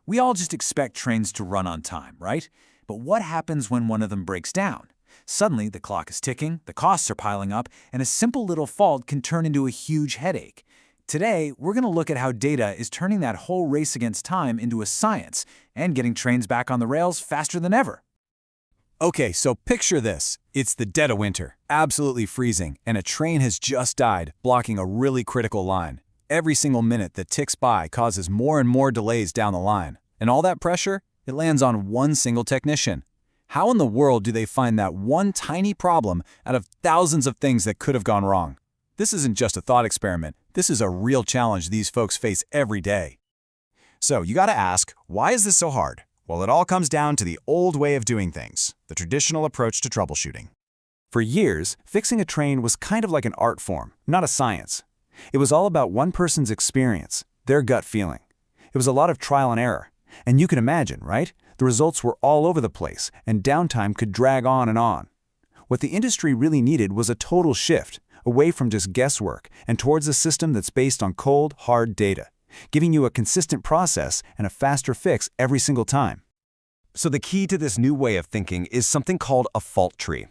We all just expect trains to run on time, right? But what happens when one of them breaks down? Suddenly, the clock is ticking, the costs are piling up, and a simple little fault can turn into a huge headache. Today, we're going to look at how data is turning that whole race against time into a science and getting trains back on the rails faster than ever. Okay, so picture this. It's the dead of winter, absolutely freezing, and a train has just died, blocking a really critical line. Every single minute that ticks by causes more and more delays down the line. And all that pressure, it lands on one single technician. How in the world do they find that one tiny problem out of thousands of things that could have gone wrong? This isn't just a thought experiment. This is a real challenge these folks face every day. So you gotta ask, why is this so hard? Well, it all comes down to the old way of doing things, the traditional approach to troubleshooting. For years, fixing a train was kind of like an art form, not a science. It was all about one person's experience, their gut feeling. It was a lot of trial and error. And you can imagine, right? The results were all over the place, and downtime could drag on and on. What the industry really needed was a total shift, away from just guesswork and towards a system that's based on cold, hard data, giving you a consistent process and a faster fix every single time. So the key to this new way of thinking is something called a fault tree.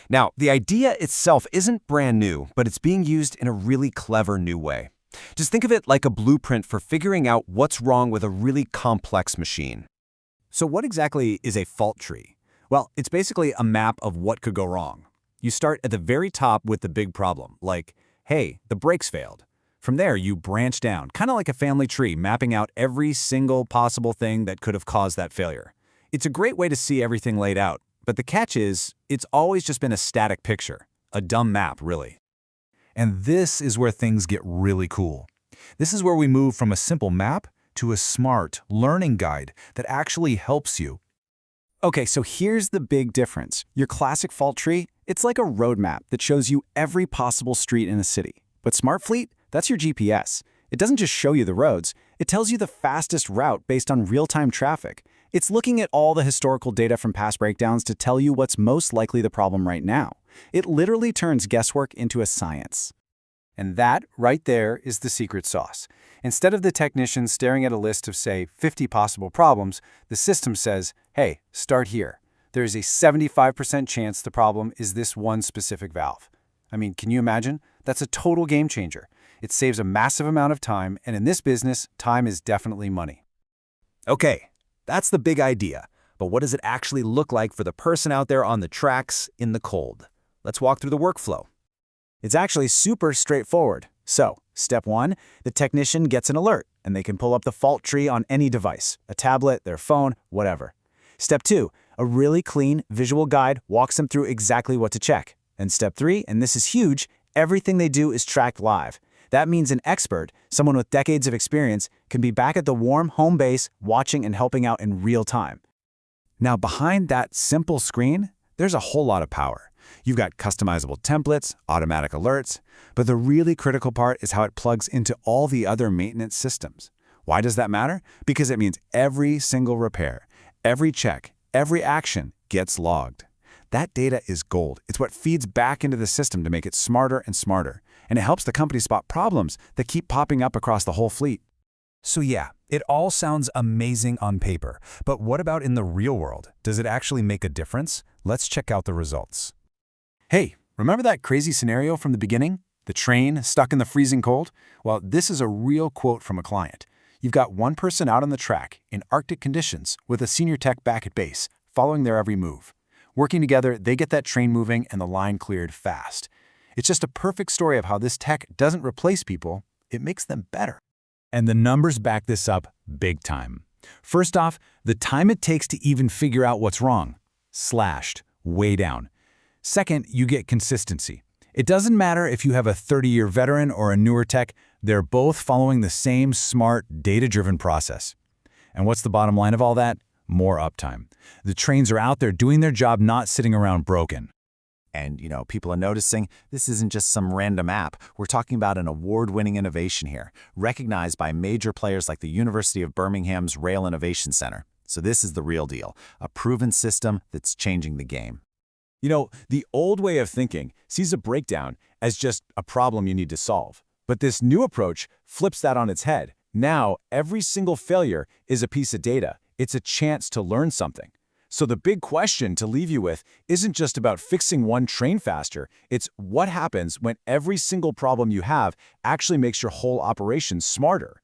Now, the idea itself isn't brand new, but it's being used in a really clever new way. Just think of it like a blueprint for figuring out what's wrong with a really complex machine. So what exactly is a fault tree? Well, it's basically a map of what could go wrong. You start at the very top with the big problem, like, hey, the brakes failed. From there, you branch down, kind of like a family tree, mapping out every single possible thing that could have caused that failure. It's a great way to see everything laid out, but the catch is, it's always just been a static picture, a dumb map, really. And this is where things get really cool. This is where we move from a simple map to a smart learning guide that actually helps you. Okay, so here's the big difference. Your classic fault tree, it's like a roadmap that shows you every possible street in a city. But SmartFleet, that's your GPS. It doesn't just show you the roads, it tells you the fastest route based on real-time traffic. It's looking at all the historical data from past breakdowns to tell you what's most likely the problem right now. It literally turns guesswork into a science. And that, right there, is the secret sauce. Instead of the technician staring at a list of, say, 50 possible problems, the system says, hey, start here. There's a 75% chance the problem is this one specific valve. I mean, can you imagine? That's a total game changer. It saves a massive amount of time, and in this business, time is definitely money. Okay, that's the big idea. But what does it actually look like for the person out there on the tracks in the cold? Let's walk through the workflow. It's actually super straightforward. So, step 1, the technician gets an alert, and they can pull up the fault tree on any device, a tablet, their phone, whatever. Step 2, a really clean visual guide walks them through exactly what to check. And step 3, and this is huge, everything they do is tracked live. That means an expert, someone with decades of experience, can be back at the warm home base watching and helping out in real time. Now, behind that simple screen, there's a whole lot of power. You've got customizable templates, automatic alerts, but the really critical part is how it plugs into all the other maintenance systems. Why does that matter? Because it means every single repair, every check, every action gets logged. That data is gold. It's what feeds back into the system to make it smarter and smarter, and it helps the company spot problems that keep popping up across the whole fleet. So yeah, it all sounds amazing on paper, but what about in the real world? Does it actually make a difference? Let's check out the results. Hey, remember that crazy scenario from the beginning? The train stuck in the freezing cold? Well, this is a real quote from a client. You've got one person out on the track in Arctic conditions with a senior tech back at base, following their every move. Working together, they get that train moving and the line cleared fast. It's just a perfect story of how this tech doesn't replace people, it makes them better. And the numbers back this up big time. First off, the time it takes to even figure out what's wrong, slashed, way down. Second, you get consistency. It doesn't matter if you have a 30-year veteran or a newer tech, they're both following the same smart, data-driven process. And what's the bottom line of all that? More uptime. The trains are out there doing their job, not sitting around broken. And, people are noticing this isn't just some random app. We're talking about an award-winning innovation here, recognized by major players like the University of Birmingham's Rail Innovation Center. So this is the real deal, a proven system that's changing the game. The old way of thinking sees a breakdown as just a problem you need to solve. But this new approach flips that on its head. Now, every single failure is a piece of data. It's a chance to learn something. So the big question to leave you with isn't just about fixing one train faster, it's what happens when every single problem you have actually makes your whole operation smarter.